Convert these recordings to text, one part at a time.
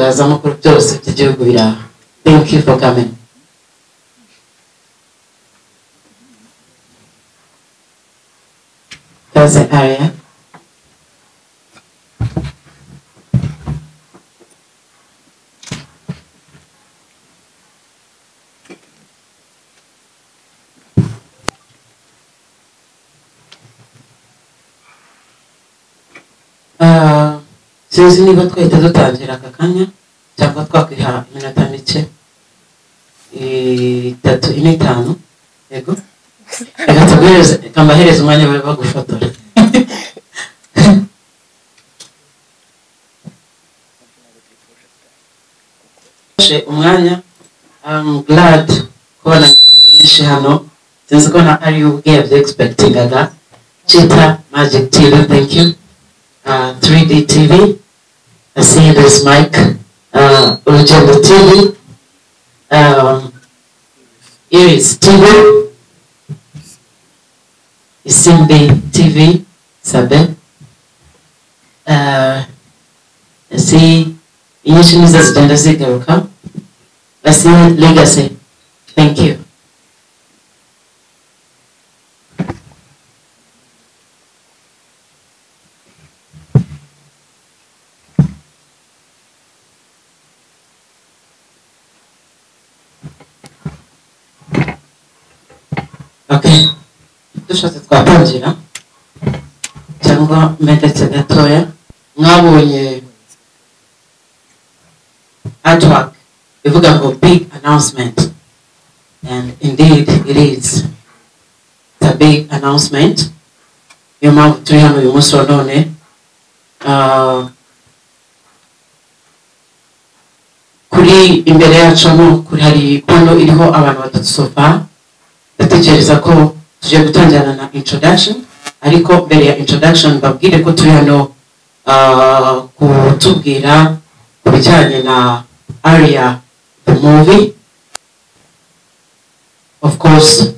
ibitangazamakuru byose by'igihugu biraha. Thank you for coming. Cousin Aria. Sinzi niba twahita dutangira aka kanya cyangwa twakwiha iminota mike 3 ine 5. Yego reka tuguhereze kambahereza umwanya bari bagufotora. Umwanya I'm glad kubona nyinshi hano sinzi ko na ari ubwiye expectingaga Cheetah Magic TV. Thank you. 3D TV. I see this mic. Urugendo TV. Iris TV. Isimbi TV. Sabe. I see inyinshi nizo zigenda zigaruka. I see Legacy. Thank you. Okay, dushatse twatangira cyangwa medetse gatoya. Mwabonye artwork ivuga ngo big announcement, and indeed it is. It's a big announcement. Yo mpamvu turi hano uyu munsi wa none. Kuri imbere yacu hano kuri hari pano iriho abantu batatu sofa. Ndatekereza ko tuje gutangirana na introduction, ariko mbere ya introduction babwire ko turi hano kutubwira ku bijyanye na Aria the movie. Of course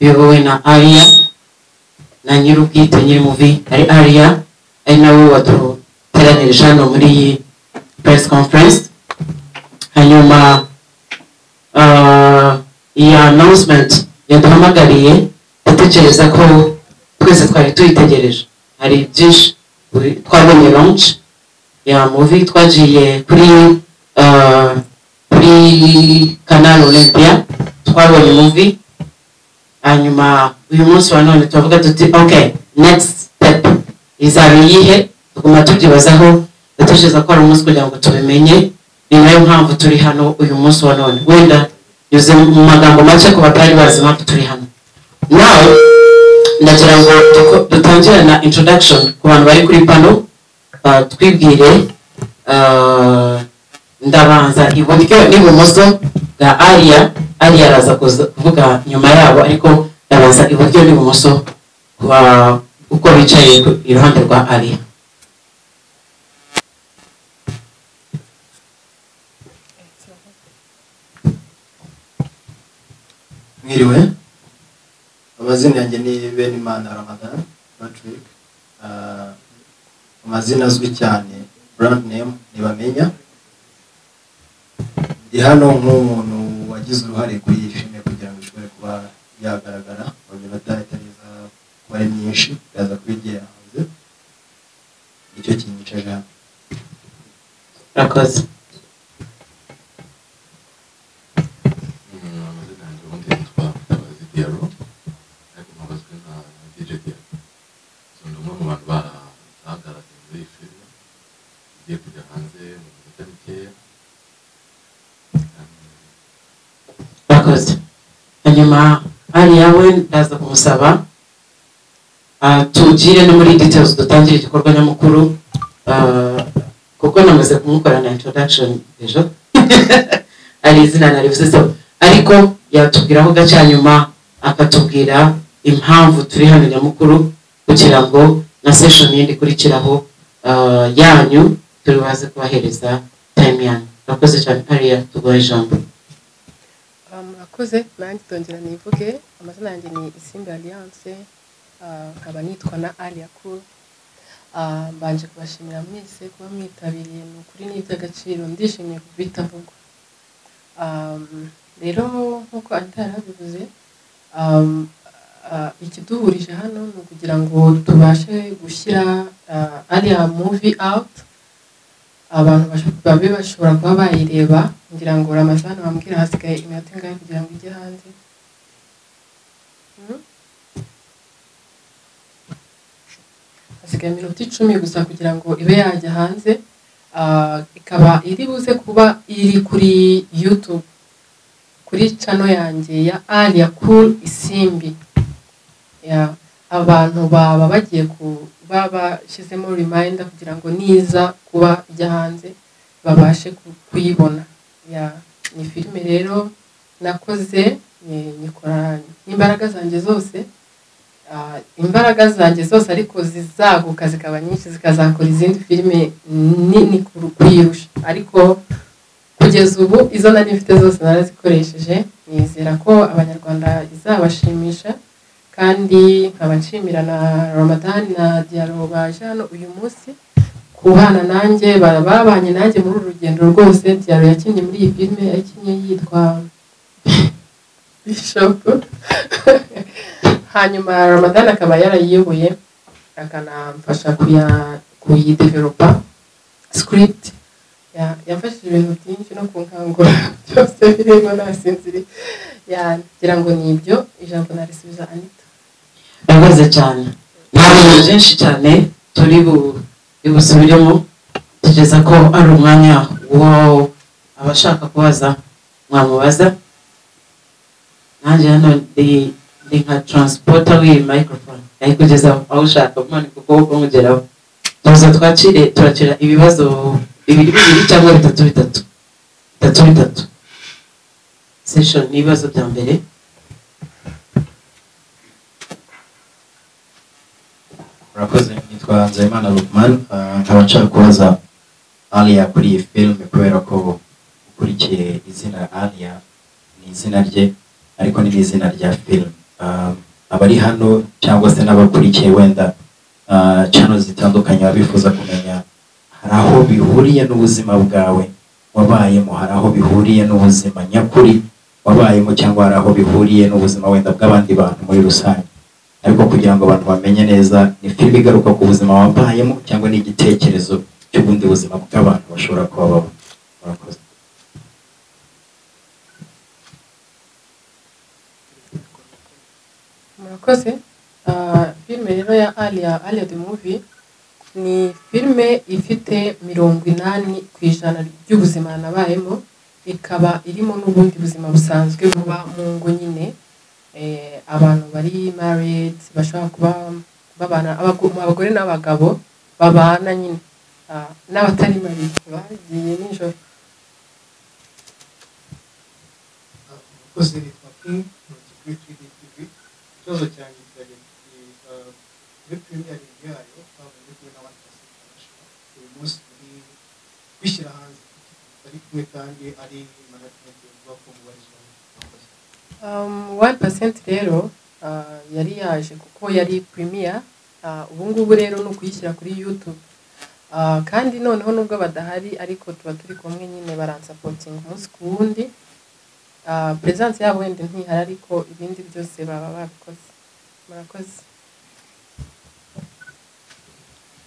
biyobowe na Aria na nyir'ubwite nyiri movie ari Aria, ari nawe waduteranirije hano muri iyi press conference. Hanyuma iyi announcement yaduhamagariye, ndatekereza ko twese twari tuyitegereje. Hari byinshi twabonye launch ya movie, twagiye kuri Canal Olympia twabonye movie. Hanyuma uyu munsi wa none tuvuga tuti okay, next step izaba iyihe, tuguma tubyibazaho. Ndatekereza ko ari umunsi kugira ngo tubimenye, ni nayo mpamvu turi hano uyu munsi wa none. Wenda yuze mu magambo make ku batari bazi impamvu turi hano. Now ndagira ngo dutangire na introduction ku bantu bari kuri pano. Twibwire, ndabanza iburyo n'ibumoso bwa Aria. Aria araza kuvuga nyuma yabo, ariko ndabanza iburyo n'ibumoso uko bicaye iruhande rwa Aria. Mwiriwe, amazina yanjye ni Benimana Ramadan Patrick. Amazina azwi cyane, brand name Ntibamenya. Ndi hano nk'umuntu wagize uruhare kuri iyi filime kugira ngo ishobore kuba yagaragara mu minota itageza kuba ari myinshi, ikaza kwigera hanze. Nicyo kinyicaje hano. Murakoze. Hanyuma Aria we ndaza kumusaba tugire no muri details dutangire igikorwa nyamukuru, kuko namaze kumukora na introduction ejo. Ari izina narivuze so, ariko yatubwiraho gace nyuma akatubwira impamvu turi hano nyamukuru, kugira ngo na session yindi kurikiraho yanyu turi baze kubahereza time yanyu. Murakoze cyane Aria, tugoye ijambo. Murakoze, nanjye tongera nivuge. Amazina yanjye ni Isimbi Alliance, nkaba nitwa na Aria Cool. mbanje kubashimira mwese kuba mwitabiriye ni ukuri n'iby'agaciro ndishimiye kubitavugwa rero nk'uko Anita yarabivuze ikiduhurije hano ni ukugira ngo tubashe gushyira ariya movie out abantu babe bashobora kuba bayireba ngira ngo Ramazani bambwira hasigaye iminota ingahe kugira ngo ijye hanze hasigaye iminota 10 gusa kugira ngo ibe yajya hanze ikaba iri buze kuba iri kuri YouTube kuri channel yanjye ya Alia Cool Isimbi abantu baba bagiye kuba bashyizemo reminder kugira ngo niza kuba ijya hanze babashe kuyibona ni filime rero nakoze nikora imbaraga zanjye zose ariko zizaguka zikaba nyinshi zikazakora izindi filime nini kuyirusha ariko kugeza ubu izo nari mfite zose narazikoresheje nizera ko abanyarwanda izabashimisha kandi nkaba nshimira na Ramadan na Diallo baje hano uyu munsi kubana nanjye babanye nanjye muri urugendo rwose Diallo yakinnye muri iyi filime yakinnye yitwa Bishop hanyuma Ramadan akaba yarayiyoboye akanamfasha kuyidevelopa script yafashije ibintu byinshi no kunkangura byose birimo nasinziri ngira ngo nibyo ijambo narisubiza Anita Murakoze cyane nta bintu byinshi cyane turi busubiremo tugeza ko ari umwanya wo abashaka kubaza mwamubaza nanjye hano ndi nka transporter w'iyi microphone kugeza aho ushaka umanika ukuboko mugeraho turakira ibibazo bibiri cyangwa bitatu session n'ibibazo bya mbere Murakoze nitwa Nzeyimana Lukman nkaba nshaka kubaza Alia kuri iyi filime kubera ko ukurikiye izina Alia ni izina rye ariko ni izina rya filime abari hano cyangwa se n'abakurikiye wenda channel zitandukanye babifuza kumenya hari aho bihuriye n'ubuzima bwawe wabayemo hari aho bihuriye n'ubuzima nyakuri wabayemo cyangwa hari aho bihuriye n'ubuzima wenda bw'abandi bantu muri rusange ariko kugira ngo abantu bamenye neza ni filime igaruka ku buzima wabayemo cyangwa ni igitekerezo cy'ubundi buzima bw'abantu bashobora kuba babo murakoze murakoze filime rero ya Alia the movie ni filime ifite 80% by'ubuzima nabayemo ikaba irimo n'ubundi buzima busanzwe buba mu ngo nyine abantu bari married bashobora kuba babana abagore n'abagabo babana nyine n'abatari married bagiye nijoro Murakoze nitwa King kuri 3D TV ikibazo cyanjye kuri premier yayo twavuze ko n'abandi uyu munsi muri kwishyira hanze ari kumwe kandi ari management y'uko mubarizwa 1% rero yari yaje kuko yari premier ubu ngubu rero no kuyishyira kuri YouTube kandi noneho nubwo badahari ariko tuba turi kumwe nyine baransapoting umunsi ku wundi presence yabo wenda ntihari ariko ibindi byose baba babikoze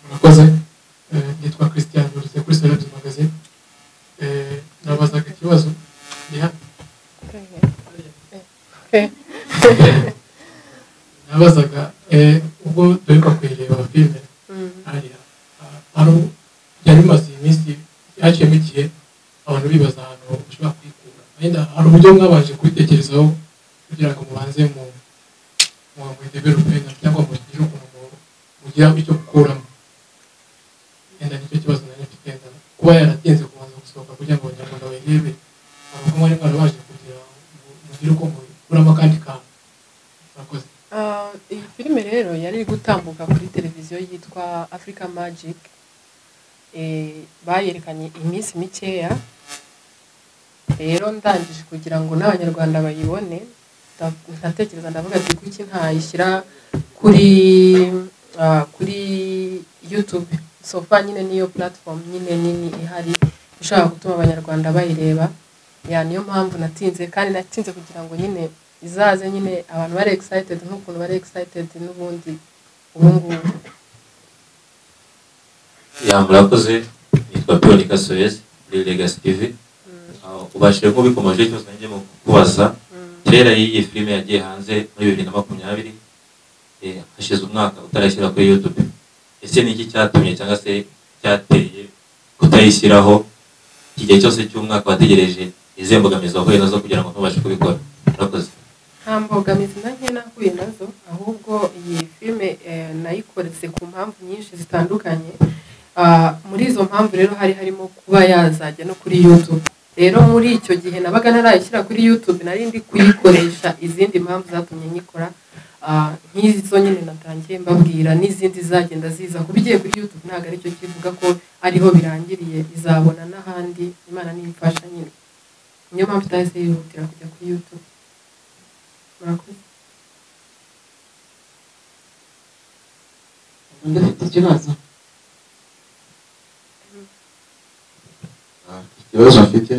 murakoze nitwa Christian Buruse kuri Celebs Magazine nabazaga ikibazo nabazaga ubwo duheruka kuyireba filime Alia yari maze iminsi yaciyemo igihe abantu bibaza ahantu ushobora kwikura wenda hari uburyo mwabanje kubitekerezaho kugira ngo mubanze mu develope cyangwa mu gire ukuntu mugira icyo gukuramo wenda nicyo kibazo nari mfite kuba yaratinze kubanza gusohoka kugira ngo abanyarwanda bayirebe ahubwo mwari mwarabaje kugira mugire uko mukuramo akandi kantu murakoze iyi filime rero yari iri gutambuka kuri televiziyo yitwa Africa Magic bayerekanye iminsi mikeya rero ndangije kugira ngo n'abanyarwanda bayibone ndatekereza ndavuga ati kuki ntayishyira kuri YouTube sofa nyine niyo platform nyine nini ihari ishobora gutuma abanyarwanda bayireba niyo mpamvu natinze kandi natinze kugira ngo nyine izaze nyine abantu bari excited nk'ukuntu bari excited n'ubundi ubungubu. Murakoze, nitwa Pierre Kasoyez kuri Legacy TV. Ubashije ko bikomeje cyose njye mu kubaza trailer y'iyi filime yagiye hanze muri 2020 hashize umwaka utarashyira kuri YouTube. Ese ni iki cyatumye cyangwa se cyateye kutayishyiraho igihe cyose cy'umwaka wategereje ize mbogamizi wahuye nazo kugira ngo ntubashe kubikora? Murakoze. Nta mbogamizi nanjye nahuye nazo, ahubwo iyi filime nayikoretse ku mpamvu nyinshi zitandukanye. Muri izo mpamvu rero harimo kuba yazajya no kuri YouTube. Rero muri icyo gihe nabaga narayishyira kuri YouTube nari ndi kuyikoresha izindi mpamvu zatumye nyikora nk'izo nyine natangiye mbabwira n'izindi zagenda ziza kubigiye kuri YouTube ntago ari cyo kivuga ko ariho birangiriye, izabona n'ahandi Imana nimfasha nyine. Niyo mpamvu itahise yihutira kujya kuri YouTube. Murakoze. Ndafite ikibazo. Ikibazo mfite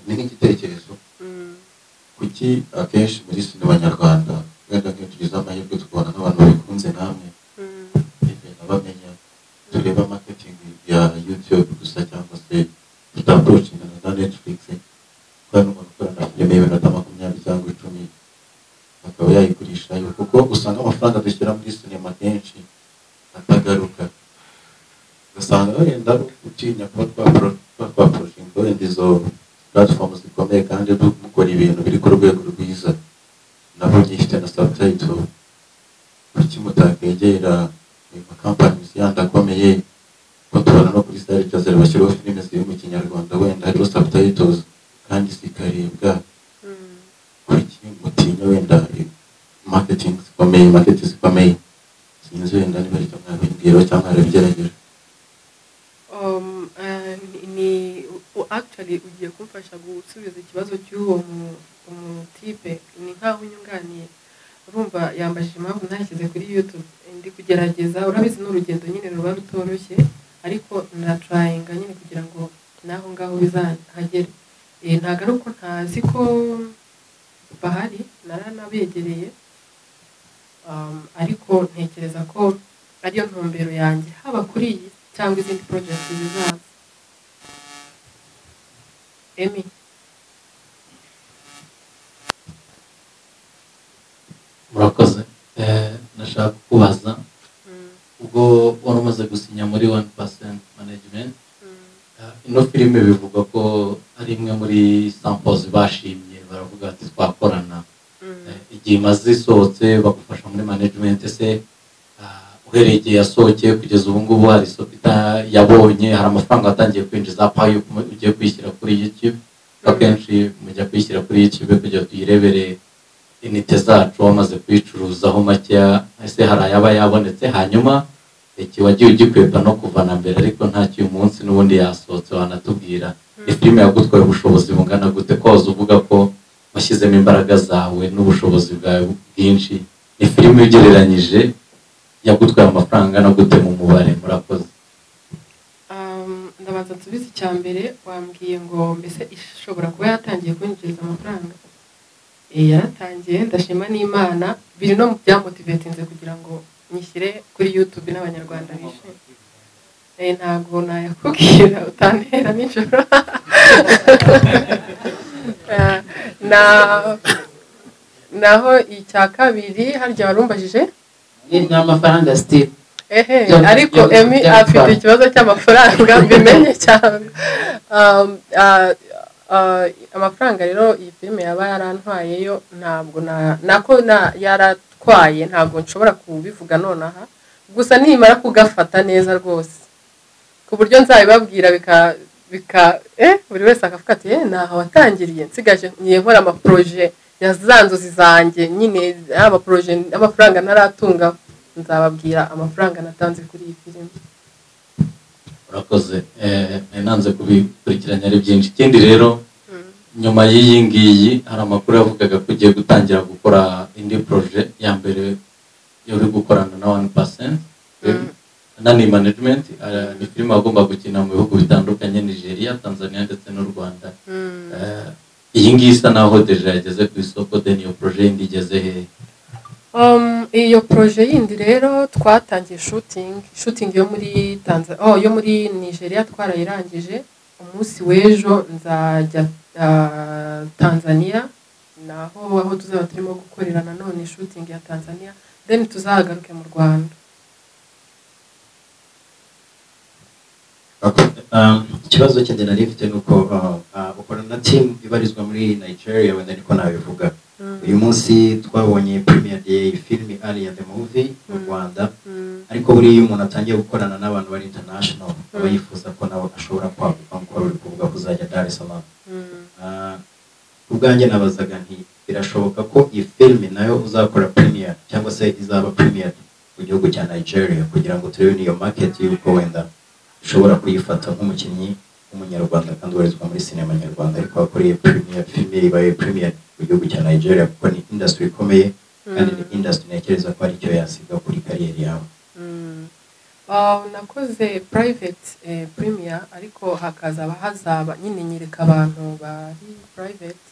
ni nk'igitekerezo kuki akenshi muri sinema nyarwanda wenda nk'tugize amahirwe tukabona n'abantu babikunze namwe bamenya tureba marketing ya YouTube gusa cyangwa se tutapproaching na Netflix kandi umuntu ukora na filime y'ibinota 20 cyangwa 10 akaba yayigurisha kuko usanga amafaranga dushyira muri sinema kenshi atagaruka, ugasanga wenda utinya kuba twaporoshinga wenda izo platforms zikomeye kandi dukora ibintu biri ku rwego rwiza nabo gifite na subtitle. Kuki mutakegera companies yandi akomeye ko tubona no kuri Star Jazz bashyiraho filime ziri mu Kinyarwanda wenda hariho subtitles kandi zikarebwa? Kuki mutinya wenda marketing zikomeye sinzi wenda niba ari cyo mwabibwira cyangwa mwabigerageje? Actually ugiye kumfasha gusubiza ikibazo cy'uwo tipe ni nkaho unyunganiye. Urumva yambajije impamvu ntashyize kuri YouTube, ndi kugerageza, urabizi n'urugendo nyine ruba rutoroshye ariko trying nyine kugira ngo naho ngaho bizahagere. Ntago ari uko ntazi ko bahari, naranabegereye ariko ntekereza ko ariyo ntumbero yanjye haba kuri iyi cyangwa izindi project zizaza. Emi. Murakoze. Nashaka kubaza ubwo wari umaze gusinya muri 1% management, ino filime bivuga ko ari imwe muri samples bashimye baravuga ati twakorana. Igihe imaze isohotse bagufasha muri management, ese uhereye igihe yasohokeye kugeza ubu ngubu hari sopita yabonye, hari amafaranga atangiye kwinjiza payo ugiye kwishyira kuri YouTube? Akenshi mujya kwishyira kuri YouTube kugira tuyirebere inite zacu wamaze kwicuruzaho makeya, ese hari ayaba yabonetse hanyuma iki wagiye ugikwepa no kuvana mbere ariko nta cy'uyu munsi n'ubundi yasohotse wanatubwira filime yagutwaye ubushobozi bungana gute koza uvuga ko washyizemo imbaraga zawe n'ubushobozi bwawe bwinshi, ni filime ugereranyije yagutwaye amafaranga no gute mu mubare? Murakoze. Ndabanza nsubize icya mbere, wambwiye ngo mbese ishobora kuba yatangiye kwinjiriza amafaranga. Yaratangiye, ndashima n'Imana, biri no mu byamotivatinze kugira ngo nyishyire kuri YouTube n'abanyarwanda bishime. Ntago nayakubwira utantera nijoro. Naho icya kabiri harya warumbajije ni amafaranga Steve. Ariko Emi afite ikibazo cy'amafaranga bimenye cyane. Amafaranga rero iyi filime yaba yarantwayeyo ntabwo nako yaratwaye, ntabwo nshobora kubivuga nonaha, gusa nimara kugafata neza rwose ku buryo nzabibabwira buri wese akavuga ati naho watangiriye, nsigaje ngiye nkora amaproje ya za nzozi zanjye nyine, amafaranga naratunga, nzababwira amafaranga natanze kuri iyi filime. Murakoze. Nanze kubikurikiranya ari byinshi. Ikindi rero nyuma y'iyi ngiyi hari amakuru yavugaga ko ugiye gutangira gukora indi proje ya mbere yo uri gukorana na 1%. nani management ni filime agomba gukina mu bihugu bitandukanye Nigeria, Tanzania ndetse n'u Rwanda. Iyi ngiyi isa naho deja yageze ku isoko, then iyo projet yindi igeze hehe? Iyo projet yindi rero twatangiye shooting yo muri yo muri Nigeria twarayirangije. Umunsi w'ejo nzajya Tanzania, naho aho tuzaba turimo gukorera nanone shooting ya Tanzania, then tuzagaruke mu Rwanda. Ikibazo cyende nari mfite nuko ukorana na team ibarizwa muri Nigeria, wenda niko nabivuga. Uyu munsi twabonye premiere day film Ali and the movie mu Rwanda, ariko buri iyo umuntu atangiye gukorana n'abantu bari international aba yifuza ko nawe ashobora kwaguka nk'uko uri kuvuga kuzajya Dar es Salaam. Ubwanjye nabazaga nti birashoboka ko iyi film nayo uzakora premiere cyangwa se izaba premiere mu gihugu cya Nigeria, kugira ngo turebe niyo market y'uko wenda ushobora kuyifata nk'umukinnyi w'umunyarwanda kandi ubarizwa muri sinema nyarwanda, ariko wakoreye premiere film ibaye premiere mu gihugu cya Nigeria, kuko ni industry ikomeye kandi ni industry ntekereza ko ari cyo yasiga kuri kariyeri yawe. Nakoze private premiere, ariko hazaba nyine nyereka abantu bari private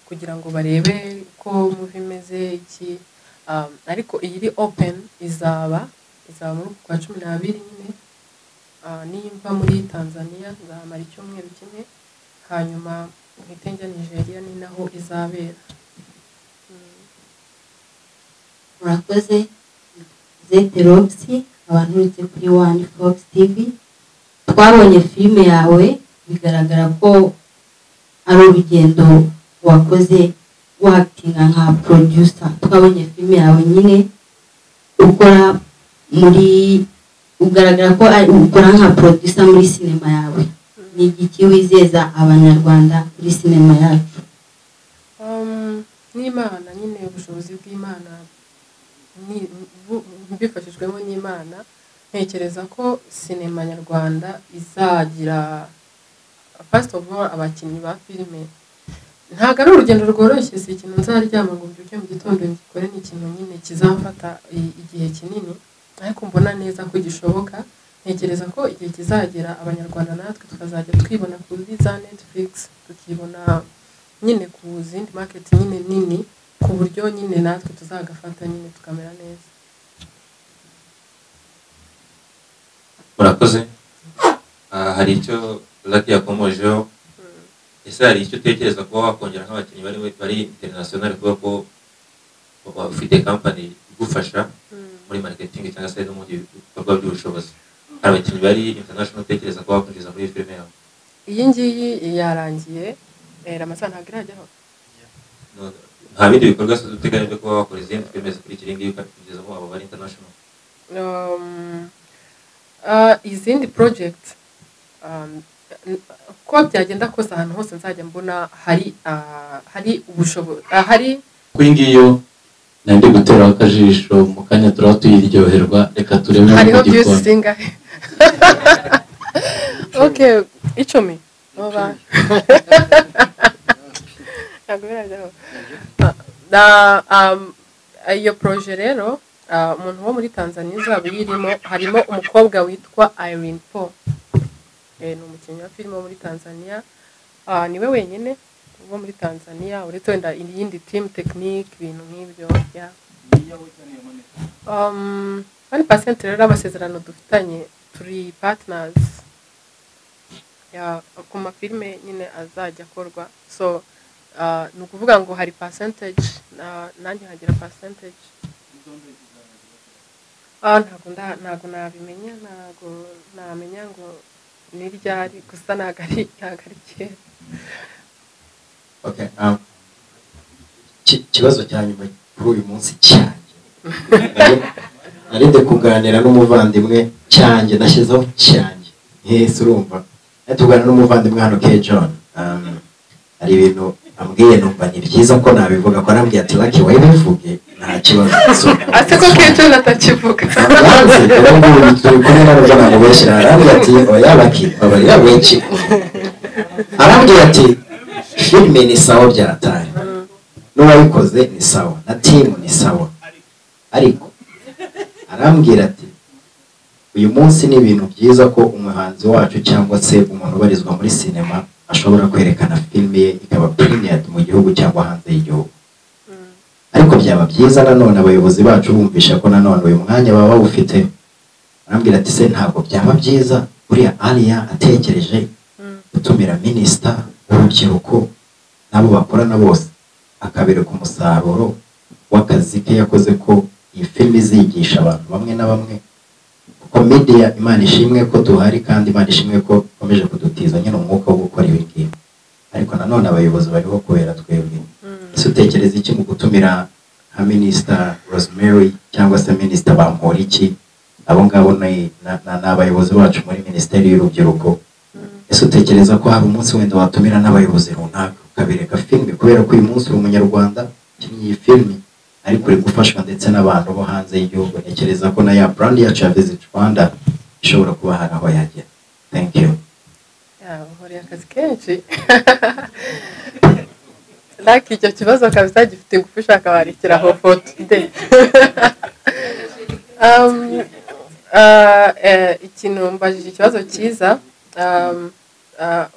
kugira ngo barebe ko movie imeze iki, ariko iri open izaba muri kwa 12 nyine. Nimba muri Tanzania nzamara icyumweru kimwe, hanyuma nkitenja Nigeria ni naho izabera. Murakoze Zete Roxy, abantu uretse kuri One Fox TV. Twabonye filime yawe, bigaragara ko ari urugendo wakoze wakitinga nka producer. Twabonye filime yawe nyine ukora muri, ugaragara ko ukora nka producer muri sinema yawe. Ni igiki wizeza abanyarwanda kuri sinema yacu? N'Imana nyine, ubushobozi bw'Imana bifashijwemo n'Imana, ntekereza ko sinema nyarwanda izagira first of all abakinnyi ba filime. Ntabwo ari urugendo rworoshye, si ikintu nzaryama ngo mbyuke mu gitondo ngikore, ni ikintu nyine kizafata igihe kinini, ariko mbona neza ko gishoboka. Ntekereza ko igihe kizagera abanyarwanda natwe tukazajya twibona kuri za Netflix, tukibona nyine ku zindi market nyine nini, ku buryo nyine natwe tuzagafata nyine tukamera neza. Murakoze. Hari icyo Lucky yakomojeho, ese hari icyo utekereza kuba wakongera nk'abakinnyi bari international, kuba ko ufite company igufasha muri marketing cyangwa se no mu bikorwa by'ubushobozi? Hari abakinnyi bari international utekereza ko wakwinjiza muri filime yawe? Iyi ngiyi yarangiye, Ramazan ntabwo irajyaho. Nta bindi bikorwa uteganya byo kuba wakora izindi filime zikurikira iyi ngiyi ukagezamo abo bari international? Izindi project ko byagenda kose ahantu hose nzajya mbona hari ubushobozi hari kuri ngiyo nandi gutera akajisho mu kanya turaba tuyiryoherwa. Reka turebe hariho byose singahe. Okay, icumi oba iyo projet rero umuntu wo muri Tanzania uzaba yirimo, harimo umukobwa witwa Irene Paul, ni umukinnyi wa filime wo muri Tanzania. Niwe wenyine wo muri Tanzania, uretse wenda iyindi team technique ibintu nk'ibyo. One percent rero amasezerano dufitanye, turi partners ku mafilime nyine azajya akorwa, so ni ukuvuga ngo hari percentage nanjye hagira percentage. Ntabwo nabimenya, ntabwo namenya ngo ni ryari, gusa ntabwo ari kera. Okay, ikibazo cya nyuma kuri uyu munsi cyanjye, narinde kuganira n'umuvandimwe cyanjye, nashyizeho cyanjye urumva, tuganira n'umuvandimwe hano K John. Hari ibintu ambwiye numva ni byiza ko nabivuga, ko arambwiye ati Lucky wabivuge nta kibazo. Ate ko K John atakivuga turi kumwe n'abana namubeshyira, arambwiye ati oya Lucky babari yabenshi, arambwiye ati filime ni sawa byarataye, n'uwayikoze ni sawa, na team ni sawa, ariko arambwira ati uyu munsi ni ibintu byiza ko umuhanzi wacu cyangwa se umuntu ubarizwa muri sinema ashobora kwerekana filime ye ikaba premiered mu gihugu cyangwa hanze y'igihugu. Ariko byaba byiza nanone abayobozi bacu bumvisha ko nanone uyu mwanya baba bawufite, arambwira ati se ntabwo byaba byiza buriya Alia atekereje gutumira minisita w'urubyiruko nabo bakorana bose akabereka umusaruro w'akazi ke yakoze, ko iyi filime izigisha abantu bamwe na bamwe, kuko media Imana ishimwe ko duhari kandi Imana ishimwe ko ikomeje kudutiza nyine umwuka wo gukora ibi ngibi. Ariko nanone abayobozi bariho kubera twebwe. Ese utekereza iki mu gutumira nka minisita Rosemary cyangwa se minisita Bamporiki? Abo ngabo ni abayobozi bacu muri minisiteri y'urubyiruko. Ese utekereza ko hari umunsi wenda watumira n'abayobozi runaka ukabereka filime, kubera ko uyu munsi uri umunyarwanda ukinnye iyi filime ariko uri gufashwa ndetse n'abantu bo hanze y'igihugu? Ntekereza ko na ya brand ya Visit Rwanda ishobora kuba hari aho yagera. Thank you. Uhuriye akazi kenshi like icyo kibazo kabisa gifite ingufu, ushaka warikiraho foto nde. Ikintu mbajije ikibazo cyiza.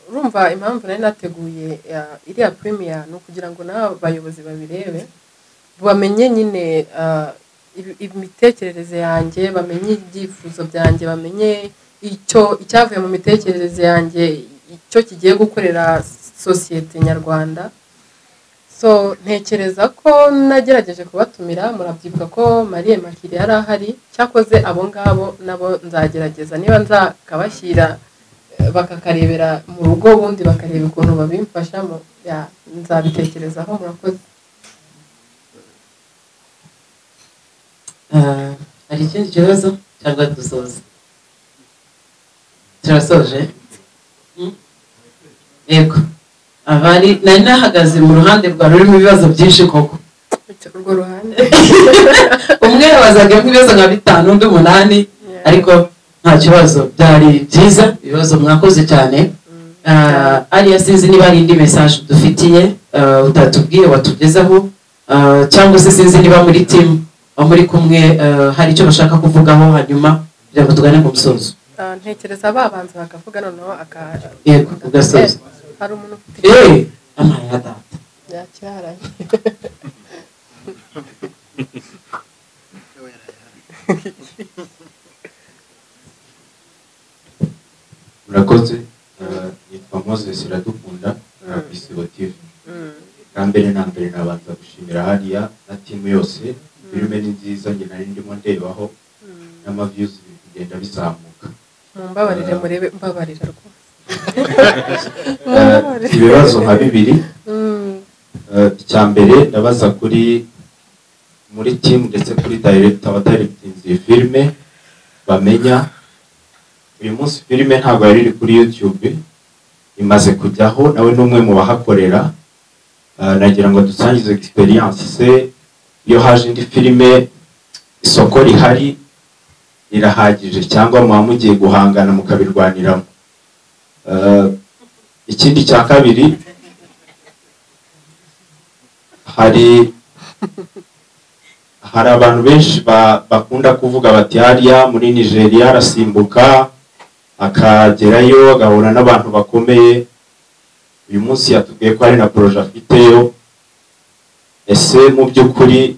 Urumva impamvu nari nateguye iriya premier ni ukugira ngo n'abayobozi babirebe bamenye nyine imitekerereze yanjye, bamenye ibyifuzo byanjye, bamenye icyavuye mu mitekerereze yanjye, icyo kigiye gukorera sosiyete nyarwanda. So ntekereza ko nagerageje kubatumira, murabyibuka ko Marie Makiri yari ahari, cyakoze abo ngabo nabo nzagerageza niba nzakabashyira bakakarebera mu rugo, ubundi bakareba ukuntu babimfashamo, nzabitekerezaho. Murakoze. Hari ikindi kibazo cyangwa dusoza? Turasoje? Yego. Abari nari nahagaze mu ruhande rwa rurimo ibibazo byinshi koko. Urwo ruhande umwe yabazaga ibibazo nka 5 undi 8, ariko nta kibazo, byari byiza, ibibazo mwakoze cyane. Alia, sinzi niba ari indi message dufitiye utatubwiye watugezaho, cyangwa se sinzi niba muri team muri kumwe hari icyo bashaka kuvugaho hanyuma kugira ngo tugane ku musozo. Ntekereza babanza bakavuga noneho yego ugasoza. Hari umuntu ufite amaya data yacyaranye. Murakoze. Nitwa Moses Iradukunda na Isibo TV. Kambere na mbere nabanza gushimira hariya na timu yose. Filime ni nziza, njye nari ndimo ndebaho n'amaviews bigenda bizamuka. Mumbabarire murebe, mbabarira rwose. Ibibazo nka 2. Icya mbere ndabaza muri team ndetse kuri director wa directing iyi filime, bamenya uyu munsi filime ntabwo yari iri kuri YouTube, imaze kujyaho, nawe n'umwe mu bahakorera. Nagira ngo dusangize experience se, iyo haje indi filime isoko rihari irahagije cyangwa muba mugiye guhangana mukabirwaniramo. Ikindi cya kabiri, hari abantu benshi bakunda kuvuga bati hariya muri Nigeria arasimbuka akagerayo agahura n'abantu bakomeye. Uyu munsi yatubwiye ko ari na projet afiteyo. Ese mu by'ukuri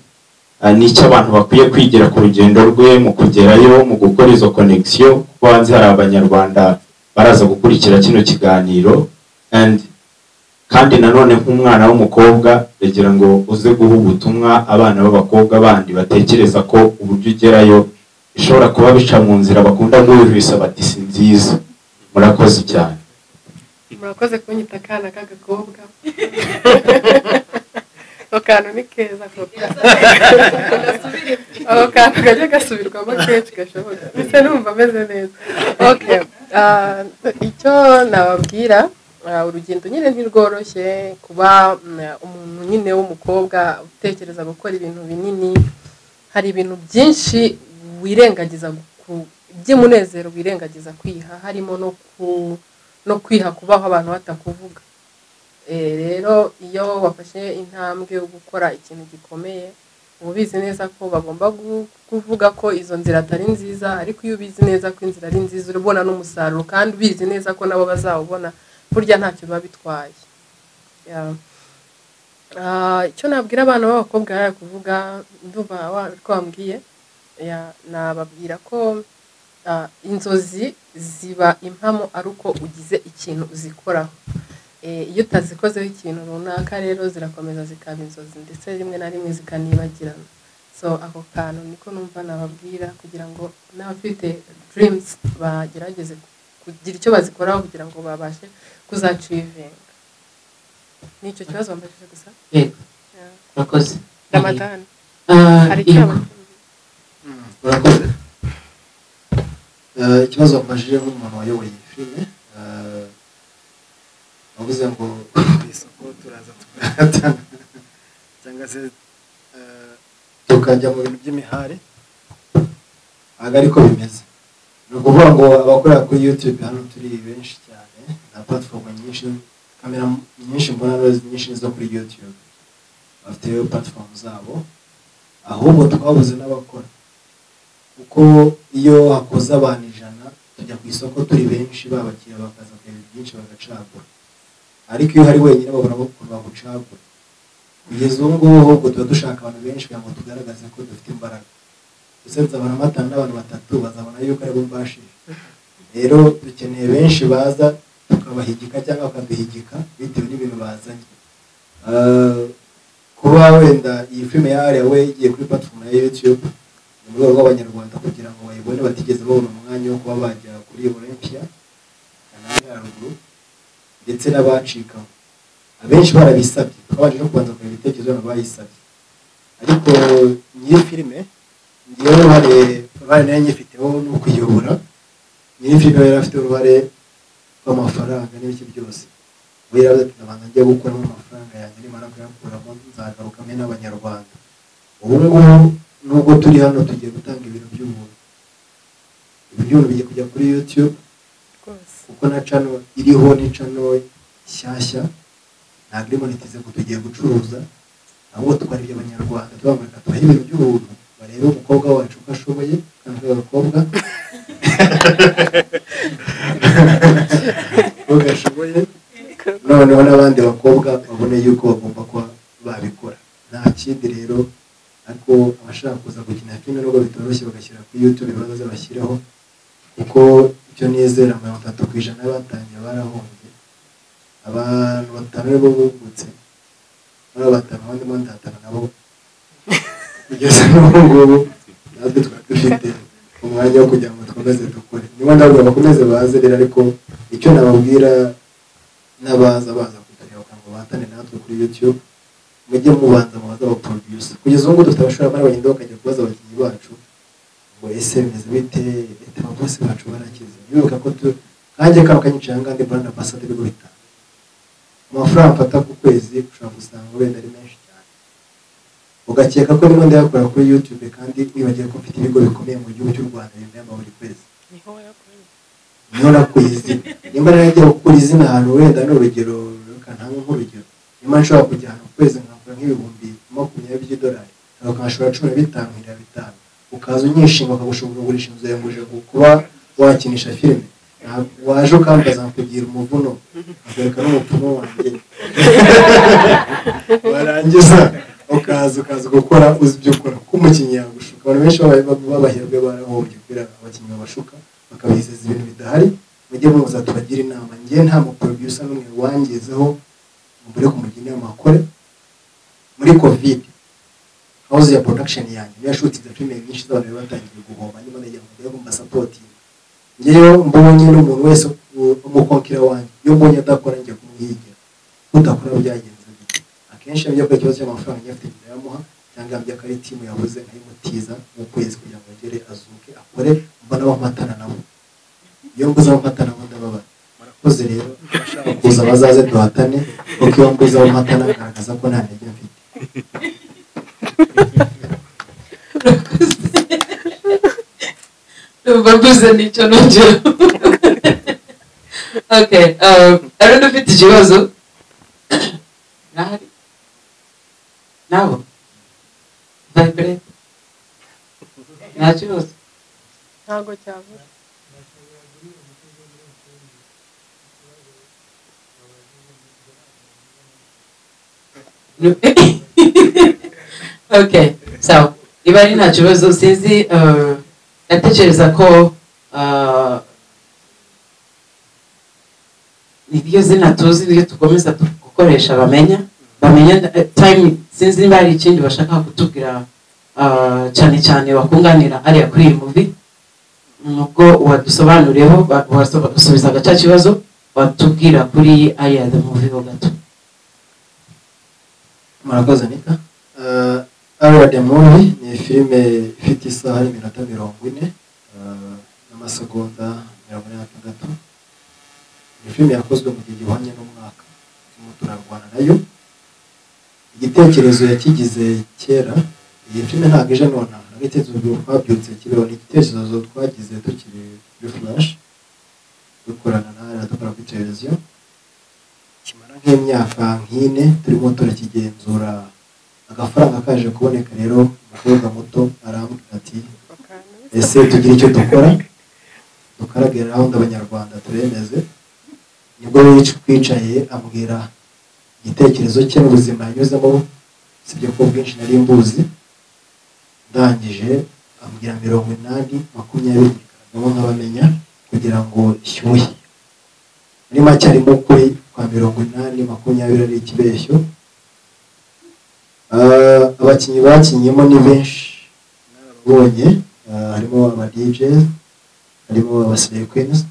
n'icyo abantu bakwiye kwigira ku rugendo rwe mu kugerayo, mu gukora izo connection, kuko hanze hari abanyarwanda baraza gukurikira kino kiganiro, kandi nanone nk'umwana w'umukobwa kugira ngo uze guha ubutumwa abana b'abakobwa bandi batekereza ko uburyo ugerayo bishobora kuba bica mu nzira bakunda guhurisa bati si nziza. Murakoze cyane. Murakoze kunyita akana k'agakobwa. Akantu ni keza koko. Akantu kajya gasubirwamo kenshi gashoboka. Mbese numva ameze neza. Okay. Icyo nababwira, urugendo nyine ntirworoshye kuba umuntu nyine w'umukobwa utekereza gukora ibintu binini. Hari ibintu byinshi wirengagiza by'umunezero wirengagiza kwiha, harimo no kwiha kubaho abantu batakuvuga. Rero iyo wafashe intambwe yo gukora ikintu gikomeye, uba ubizi neza ko bagomba kuvuga ko izo nzira atari nziza, ariko iyo ubizi neza ko inzira ari nziza urabona n'umusaruro kandi ubizi neza ko nabo bazawubona, burya ntacyo biba bitwaye. Icyo nabwira abana b'abakobwa yari kuvuga ndumva ko wambwiye, nababwira ko inzozi ziba impamo ari uko ugize ikintu uzikoraho. Iyo utazikozeho ikintu runaka rero zirakomeza zikaba inzozi ndetse rimwe na rimwe zikanibagirana. So ako kantu niko numva nababwira kugira ngo n'abafite dreams bagerageze kugira icyo bazikoraho kugira ngo babashe kuzacivinga. Nicyo kibazo wambajije gusa? Yego. Urakoze. Ramadhan. Hari icyo urakoze. Ikibazo wambajije nk'umuntu wayoboye filime, wavuze ngo ku isoko turaza tugatanga cyangwa se tukajya mu bintu by'imihari, ntabwo ariko bimeze. Ni ukuvuga ngo abakorera kuri YouTube hano turi benshi cyane, na platform nyinshi, kamera nyinshi mbona nyinshi zo kuri YouTube bafite platform zabo, ahubwo twabuze n'abakora, kuko iyo hakoze abantu 100 tujya ku isoko turi benshi, babakira bakaza kureba byinshi bagacagura, ariko iyo hari wenyine babura ko bagucagura. Kugeza ubu ngubu ahubwo tuba dushaka abantu benshi kugira ngo tugaragaze ko dufite imbaraga. Ese nzabona amatana n'abantu 3 bazabona yuko ari bo mbashije. Rero dukeneye benshi baza tukabahigika cyangwa bakaduhigika bitewe n'ibintu bazanye. Kuba wenda iyi filime yawe igiye kuri platform ya YouTube mu rwego rw'abanyarwanda kugira ngo bayibone batigeze babona umwanya wo kuba bajya kuri Olympia kanali haruguru, ndetse n'abacikaho abenshi barabisabye, twabanje no kubanza kureba ibitekerezo n'abayisabye. Ariko nyiri filime ngiye uruhare nayo nyifiteho no kuyobora. Nyiri filime yari afite uruhare rw'amafaranga n'ibiki byose, we yaravuze ati ndabanza njya gukuramo amafaranga yanjye, nimara kuyakuramo nzagaruka mbe n'abanyarwanda. Ubu ngubu nubwo turi hano tugiye gutanga ibintu by'ubuntu, ibintu bigiye kujya kuri YouTube kuko na channel iriho ni channel shyashya, ntabwo iri monetize ngo tugiye gucuruza, ahubwo tukaribye abanyarwanda tubamurika tubahe ibintu by'ubuntu, barebe umukobwa wacu ko ashoboye kandi abakobwa ugashoboye, noneho n'abandi bakobwa babone yuko bagomba kuba babikora. Nta kindi rero, ariko abashaka kuza gukina filime nubwo bitoroshye bagashyira kuri YouTube bazaze bashyiraho, kuko icyo nizera 30% batangiye barahombye, abantu 5 bo bungutse, aba 5 abandi mo ndatana nabo kugeza n'ubu ngubu natwe twafite umwanya wo kugira ngo twomeze dukore. Niba ndabwo bakomeze baze rero, ariko icyo nababwira n'abaza kutureba ngo batane natwe kuri YouTube, mujye mubanza mubaza aba producer. Kugeza ubu dufite abashoramari bagenda bakajya kubaza abakinnyi bacu ngo ese bimeze bite, ete bose bacu barakize. Bibuka ko kanjye kaba kanyicaye ngandi brand ambassador bigo bitanu, amafaranga mfata ku kwezi ushobora gusanga wenda ari menshi cyane, ugakeka ko ndimo ndayakora kuri YouTube kandi wibagiye ko mfite ibigo bikomeye mu gihugu cy'u Rwanda bimemba buri kwezi. Niho nakuye izina, nimba naragiye gukora izina ahantu wenda n'urugero kantange nk'urugero, nyuma nshobora kujya ahantu kwezi nkakora nk'ibihumbi 20 by'idolari, ukashobora 15 ukaza unyishinga ukagushobora kugurisha inzu yanguje kuba wakinisha filime, waje ukambaza kugira umuvuno agareka n'umupfumo wanjye warangiza ukaza gukora uzi ibyo ukora k'umukinnyi yagushuka. Abantu benshi babaherwe barahombye kubera abakinnyi babashuka bakabizeza ibintu bidahari. Mujye muza tubagira inama, njye nta mu producer n'umwe wangezeho mbere kumugira amakore muri covid house ya production yanjye yashutse filime nyinshi z'abantu batangiye guhomba, nyuma ndagira ngo ndebe mu support. Ngeyo mbonye n'umuntu wese umukonkira wanjye yo mbonye adakora njye kumwigira udakora byagenze bite. Akenshi iyo kwa kibazo cy'amafaranga nyafite yamuha cyangwa byakari team yabuze nkayimutiza mu kwezi kugira ngo ngere azuke akore, mbona bamatana nabo, iyo mbuza bamatana nabo ndababa. Murakoze rero, kuza bazaze duhatane kuko iyo mbuza bamatana garagaza ko nta ntege mfite. Babuze nicyo nongera. Okay, ariko ufite ikibazo nahari nabo vibrate nta kibazo ntabwo cyabura okay so iba ari nta kibazo sinzi ndatekereza ko niryo zina tuzi niryo tukomeza gukoresha bamenya time sinzi niba hari ikindi bashaka kutubwira cyane cyane bakunganira ariya kuri iyi movie nubwo wadusobanuriyeho wasubizaga cya kibazo watubwira kuri ariya the movie ho gato murakoze Nika ariya the movie ni filime ifite isaha y'iminota 40 n'amasegonda 46 ni filime yakozwe mu gihe gihwanye n'umwaka turimo turarwana nayo igitekerezo yakigize kera iyi filime ntabwo ije none n'igitekerezo twabyutse kibeho n'igitekerezo twagize tukiri kuri flash dukorana na dukora kuri televiziyo kimara nk'imyaka nk'ine turimo turakigenzura agafaranga kaje kuboneka rero umukobwa muto arambwira ati ese tugira icyo dukora dukaragera aho abanyarwanda turemeze nibwo twicaye ambwira igitekerezo cye n'ubuzima yanyuzemo sibyo ko bwinshi nari mbuzi ndangije ambwira 80-20 nabo nkabamenya kugira ngo ishyuhe muri make arimo kuri kwa 80-20 ari ikibeshyo abakinnyi bakinyemo ni benshi narabonye harimo aba DJs harimo aba Slay Queens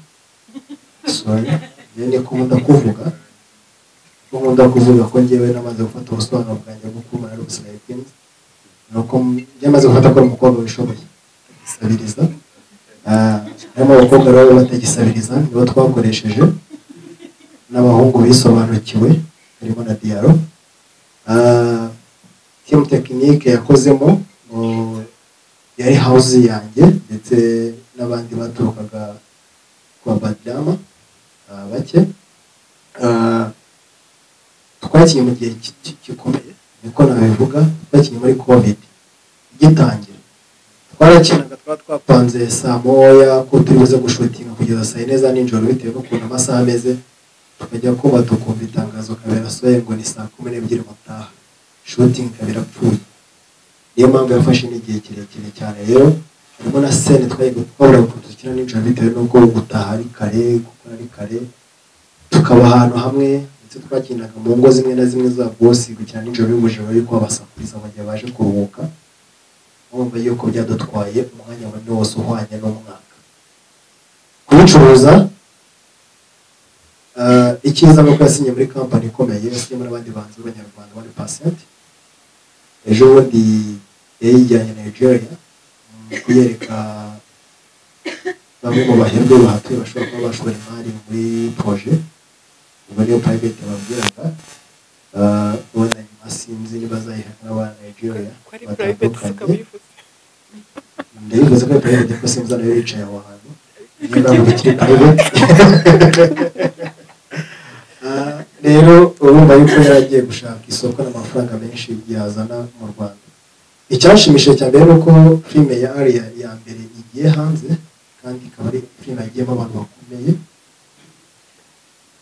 sorry yene kumunda kuvuga ko ngewe namaze gufata ubusobanuro bwanjye bwo kuba ari Slay Queens nuko yamaze gufata ko umukobwa wishoboye gisabiriza harimo abakobwa rero batagisabiriza nibo twakoresheje n'abahungu bisobanukiwe harimo na Diaro team technique yakozemo yari house yanjye ndetse n'abandi baturukaga kwa Badama bake twakiye mu gihe gikomeye niko nabivuga twakiye muri covid gitangira twarakinaga twapanze saa moya ko turi buze gushutinga kugeza saa 4 za nijoro bitewe n'ukuntu amasaha ameze tukajya kuba tukumva itangazo kabera soye ngo ni saa 12 mutaha shooting kabera pfuye niyo mpamvu yafashe n'igihe kirekire cyane rero harimo na scene twabura gukina nijoro bitewe n'ubwo gutaha ari kare gukora ari kare tukaba ahantu hamwe ndetse twakinaga mu ngo zimwe na zimwe za boss gukina nijoro y'umujoro ariko abasakuriza mu gihe baje kuruhuka umva yuko byadutwaye umwanya munini wose uhwanye n'umwaka kubicuruza ikiza nuko yasinye muri company ikomeye yasinye muri abandi banzi b'abanyarwanda 1% ejo bundi yayijyanye Nigeria kuyereka bamwe mu bahembwe bahatuye bashobora kuba bashora imari muri projet ubwo niyo private babwiraga ubona nyuma sinzi niba azayiha n'abana Nigeria batandukanye ndabivuze ko private ko sinzi nayo yicaye aho hantu niba mu kiri private rero urumva yuko yaragiye gushaka isoko n'amafaranga menshi yazana mu Rwanda icyashimishije cyane rero nuko filime ya Aria ya mbere igiye hanze kandi ikaba ari filime yagiyemo abantu bakomeye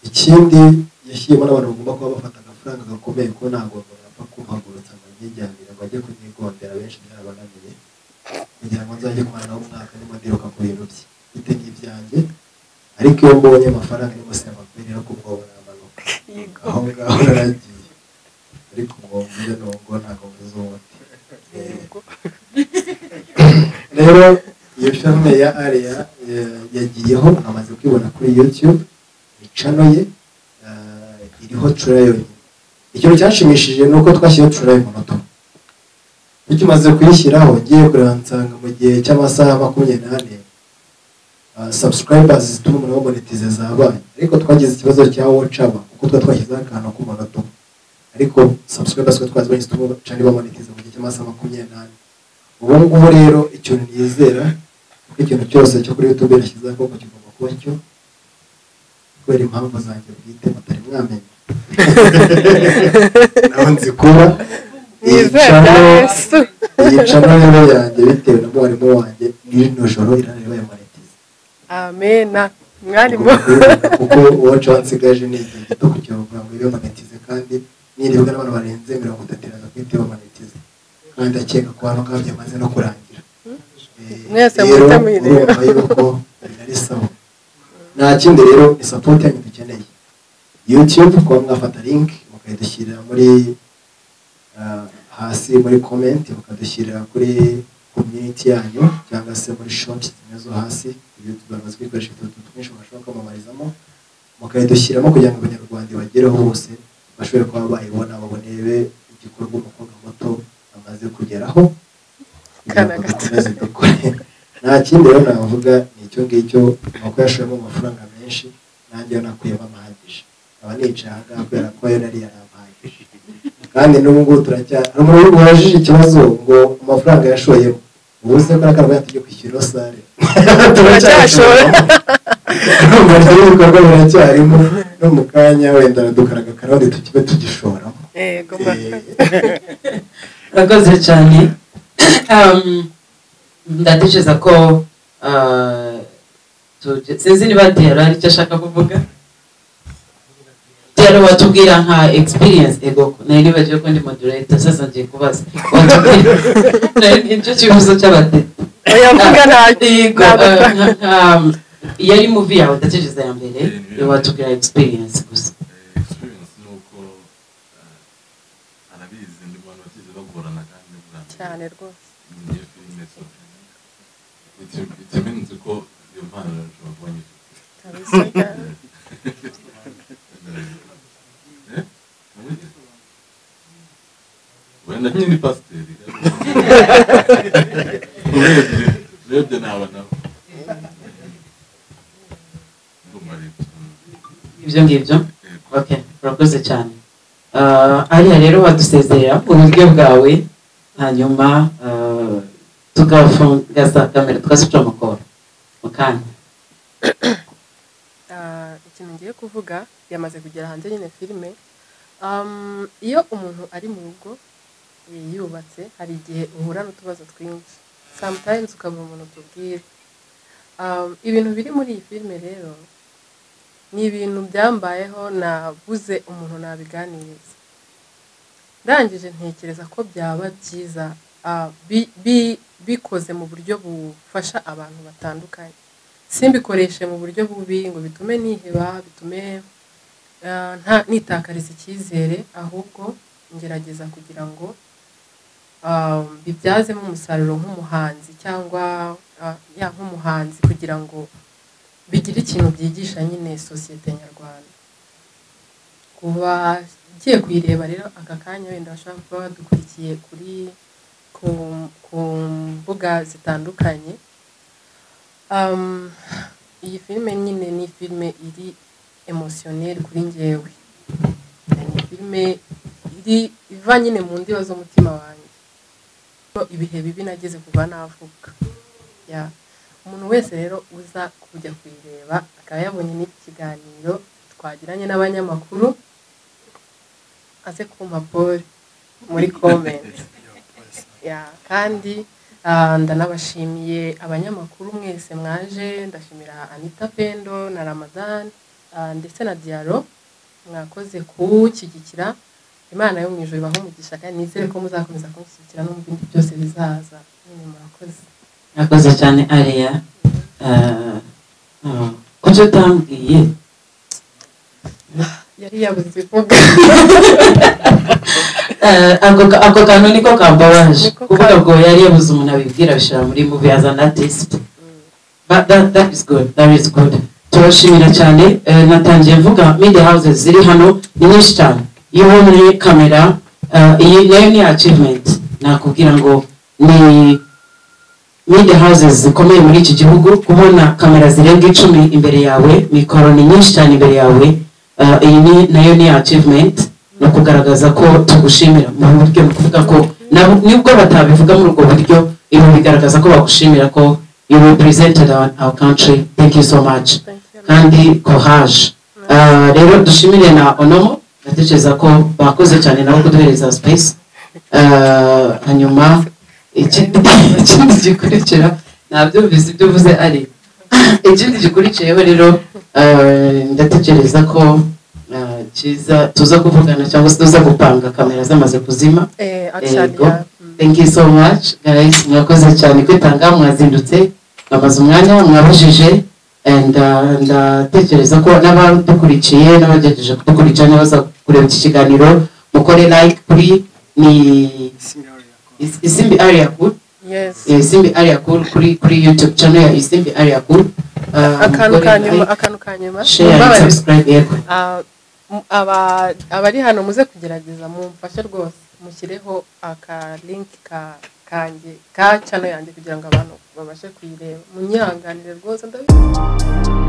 ikindi yashyiyemo n'abantu bagomba kuba bafata agafaranga gakomeye ko ntabwo bapfa kumpagurutsa ngo njyijyanire ngo ajye kunyigondera benshi byarabananiye kugira ngo nzajye kumara nawe umwaka ndimo ndiruka ku bintu bye bite n'ibyanjye ariko iyo mbonye amafaranga arimo semakwiri no kumwobora amanuka aho ngaho naragiye ariko mwumvire nubwo ntabwo mvuze umuti rero iyo filime ya Aria yagiyeho amaze kwibona kuri YouTube channel ye iriho trailer yonyine ikintu cyashimishije nuko twashyizeho trailer mu moto tumaze kuyishyiraho ngiye kureba nsanga mu gihe cy'amasaha 28 subscribers zituma umuntu monetize zabaye ariko twagize ikibazo cya WhatsApp kuko twashyizeho akantu ku moto ariko subscribers twazibanye zituma cyane ba monetize mu gihe cy'amasaha 28 ubu ngubu rero ikintu nizera ko ikintu cyose cyo kuri YouTube nashyizeho ko kigomba kuba cyo kubera impamvu zanjye bwite mutari mwamenye naho nzi kuba Yesu iyi channel rero yanjye bitewe na mwarimu wanjye n'ino joro irareba ya monetize amena mwarimu kuko uwacu wansigaje ni igihe gito kugira ngo ibe monetize kandi nirebwa n'abantu barenze 30 iraza kwiteba monetize kandi akeka ko hano ngabyo amaze no kurangira mwese muhita mwireba yuko ari sawa nta kindi rero ni support yanyu dukeneye YouTube kwa mwafata link mukayidushyirira muri hasi muri comment mukadushyirira kuri community yanyu cyangwa se muri shorts zimezo hasi YouTube bamaze kwikoresha utuntu twinshi bashobora kwamamarizamo mukayidushyiramo kugira ngo abanyarwanda bagereho bose bashobore kuba bayibona babonebe igikorwa umukobwa muto amaze kugeraho kanagateze dukore nta kindi rero navuga ni icyo ngicyo nuko yashoyemo amafaranga menshi nanjye nakuyemo amahagije aba nicaye aha kubera ko yo nari yaramahagije kandi n'ubu ngubu turacyari umuntu wajije ikibazo ngo amafaranga yashoyemo ubuze ko akarwa yategeye kwishyura sale turacyashora numva rero ibikorwa biracyarimo no mu kanya wenda dukaraga karande tukibe tugishoramo yego urakoze cyane ndatekereza ko sinzi niba Diarra hari icyo ashaka kuvuga Diarra watubwira nka experience ego nari nibagiwe ko ndi moderator sasa ngiye kubaza watubwira nicyo kibazo cy'abatete oya mvuga yari movie yawe ndatekereza ya mbere watubwira experience gusa experience nuko arabizi ndi abantu bakize bagorana kandi cyane rwose ni filime so itemenze ko iyo mpano nshobora kuba nyifite wenda nyine pasiteri urebye nabanaho ibyo ngibyo okay urakoze cyane ariya rero wadusezerera mu buryo bwawe hanyuma tugafungaza kamera tugasubira amakoro mu kanya ikintu ngiye kuvuga yamaze kugera hanze nyine filime iyo umuntu ari mu rugo yubatse hari igihe uhura n'utubazo twinshi sometimes ukabura umuntu tubwira ibintu biri muri iyi filime rero ni ibintu byambayeho nabuze umuntu nabiganiriza ndangije ntekereza ko byaba byiza bikoze mu buryo bufasha abantu batandukanye simbikoreshe mu buryo bubi ngo bitume niheba bitume nitakariza icyizere ahubwo ngerageza kugira ngo bibyazemo umusaruro nk'umuhanzi cyangwa nk'umuhanzi kugira ngo bigire ikintu byigisha nyine sosiyete nyarwanda kuba ugiye kuyireba rero aka kanya wenda bashobora kuba badukurikiye ku mbuga zitandukanye iyi filime nyine ni filime iri emotioneri kuri njyewe ni filime iva nyine mu ndiba z'umutima wanjye ibihe bibi nageze kuva navuga umuntu wese rero uza kujya kuyireba akaba yabonye n'iki kiganiro twagiranye n'abanyamakuru aze kumpa pole muri comment kandi ndanabashimiye abanyamakuru mwese mwaje ndashimira Anita Pendo na Ramadan ndetse na Diarra mwakoze kuwushyigikira Imana yo mu ijuru ibaho umugisha kandi nizere ko muzakomeza kumushyigikira no mu bindi byose bizaza nyine murakoze murakoze cyane Aria kuki utambwiye yari yabuze ivuga ako kantu niko kambabaje kuvuga ngo yari yabuze umuntu abibwira abishyira muri movie as an artist but that is good turashimira cyane natangiye mvuga media houses ziri hano ni nyinshi cyane iyo muri kamera iyi nayo ni achievement nakubwira ngo ni media houses zikomeye muri iki gihugu kubona kamera zirenga 10 imbere yawe mikoro ni nyinshi cyane imbere yawe iyi nayo ni achievement no kugaragaza ko tugushimira mu buryo kuvuga ko nibwo batabivuga muri ubwo buryo ibi bigaragaza ko bagushimira ko you represented our country. Thank you so much kandi courage rero dushimire na Onomo natekereza ko bakoze cyane nabo kuduhereza space hanyuma ikindi gikurikira nabyumvise ibyo uvuze ari ikindi gikurikiyeho rero ndatekereza ko cyiza tuza kuvugana cyangwa se tuza gupanga kamera zamaze kuzima. Thank you so much guys, mwakoze cyane kwitanga, mwazindutse mwamaze umwanya mwabujije, and ndatekereza ko n'abadukurikiye n'abagejeje kudukurikira n'abaza kureba iki kiganiro mukore like kuri ni Isimbi Area Cool. Yes. Isimbi Area Cool kuri YouTube channel ya Isimbi Area Cool. Akantu kanyuma share and subscribe yego. Abari hano muze kugerageza mumfashe rwose mushyireho aka link kanjye ka channel yanjye kugira ngo abantu babashe kuyireba, munyihanganire rwose ndabizi.